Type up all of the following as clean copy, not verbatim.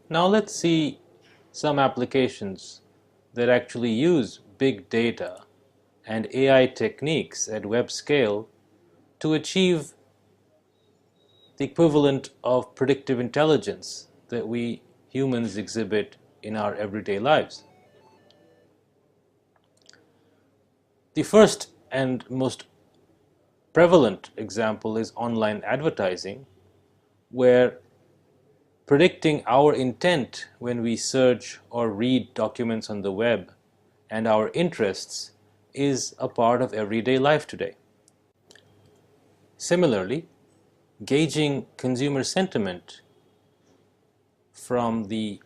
Now let's see some applications that actually use big data and AI techniques at web scale to achieve the equivalent of predictive intelligence that we humans exhibit in our everyday lives. The first and most prevalent example is online advertising, where predicting our intent when we search or read documents on the web and our interests is a part of everyday life today. Similarly, gauging consumer sentiment from the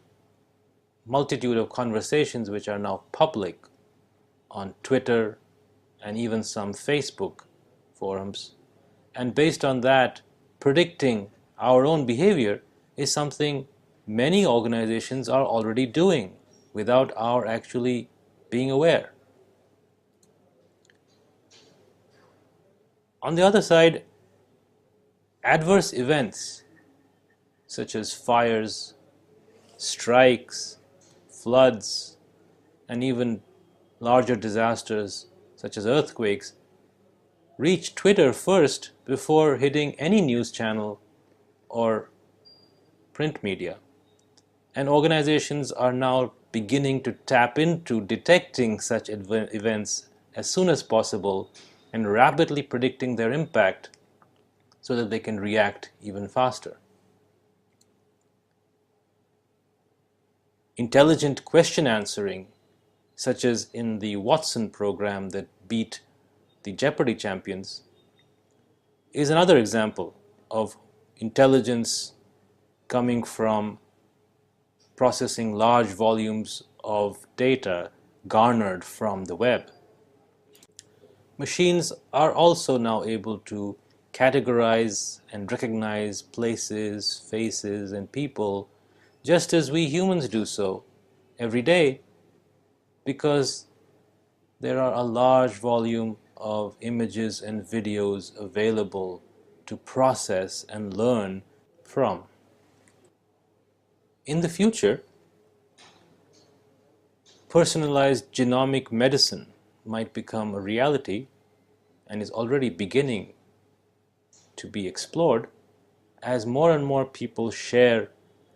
multitude of conversations which are now public on Twitter and even some Facebook forums, and based on that predicting our own behavior is something many organizations are already doing without our actually being aware. On the other side, adverse events such as fires, strikes, floods, and even larger disasters such as earthquakes reach Twitter first before hitting any news channel or print media. And organizations are now beginning to tap into detecting such events as soon as possible and rapidly predicting their impact so that they can react even faster. Intelligent question answering, such as in the Watson program that beat the Jeopardy champions, is another example of intelligence coming from processing large volumes of data garnered from the web. Machines are also now able to categorize and recognize places, faces, and people just as we humans do so every day, because there are a large volume of images and videos available to process and learn from. In the future, personalized genomic medicine might become a reality and is already beginning to be explored as more and more people share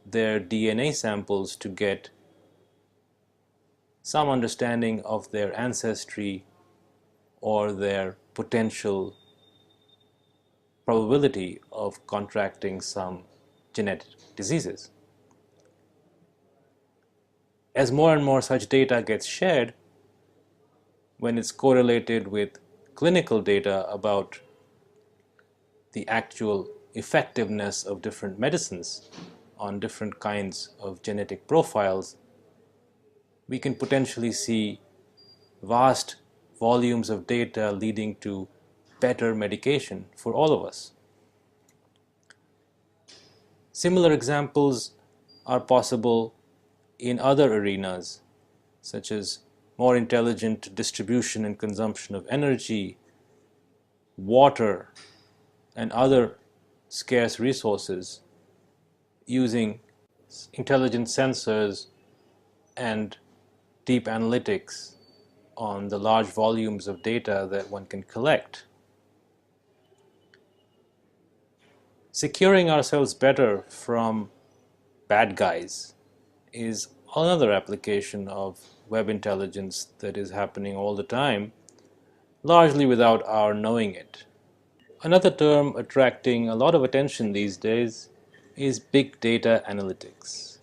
their DNA samples to get some understanding of their ancestry or their potential probability of contracting some genetic diseases. As more and more such data gets shared, when it's correlated with clinical data about the actual effectiveness of different medicines on different kinds of genetic profiles, we can potentially see vast volumes of data leading to better medication for all of us. Similar examples are possible in other arenas, such as more intelligent distribution and consumption of energy, water, and other scarce resources using intelligent sensors and deep analytics on the large volumes of data that one can collect. Securing ourselves better from bad guys is another application of web intelligence that is happening all the time, largely without our knowing it. Another term attracting a lot of attention these days is big data analytics.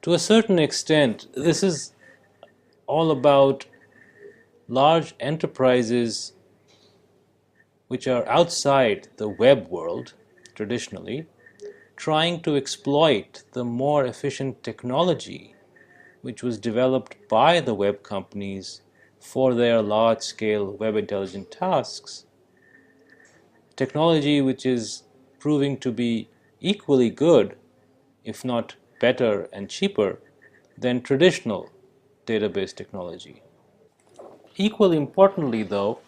To a certain extent, this is all about large enterprises which are outside the web world traditionally, trying to exploit the more efficient technology which was developed by the web companies for their large-scale web intelligence tasks, technology which is proving to be equally good, if not better and cheaper, than traditional database technology. Equally importantly, though,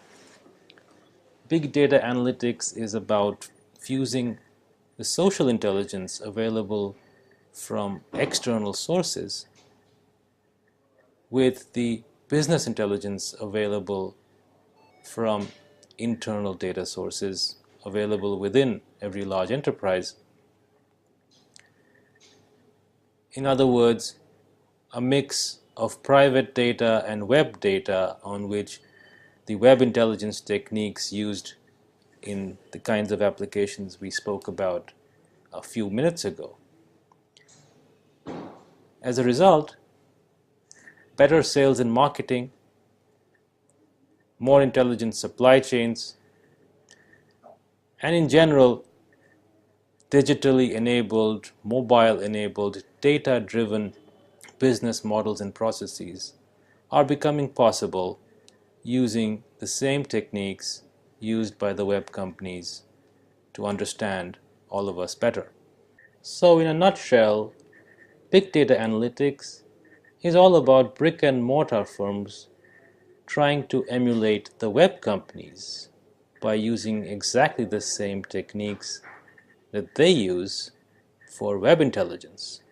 big data analytics is about fusing the social intelligence available from external sources with the business intelligence available from internal data sources available within every large enterprise. In other words, a mix of private data and web data on which the web intelligence techniques used in the kinds of applications we spoke about a few minutes ago. As a result, better sales and marketing, more intelligent supply chains, and in general, digitally enabled, mobile enabled, data driven business models and processes are becoming possible using the same techniques used by the web companies to understand all of us better. So, in a nutshell, big data analytics is all about brick and mortar firms trying to emulate the web companies by using exactly the same techniques that they use for web intelligence.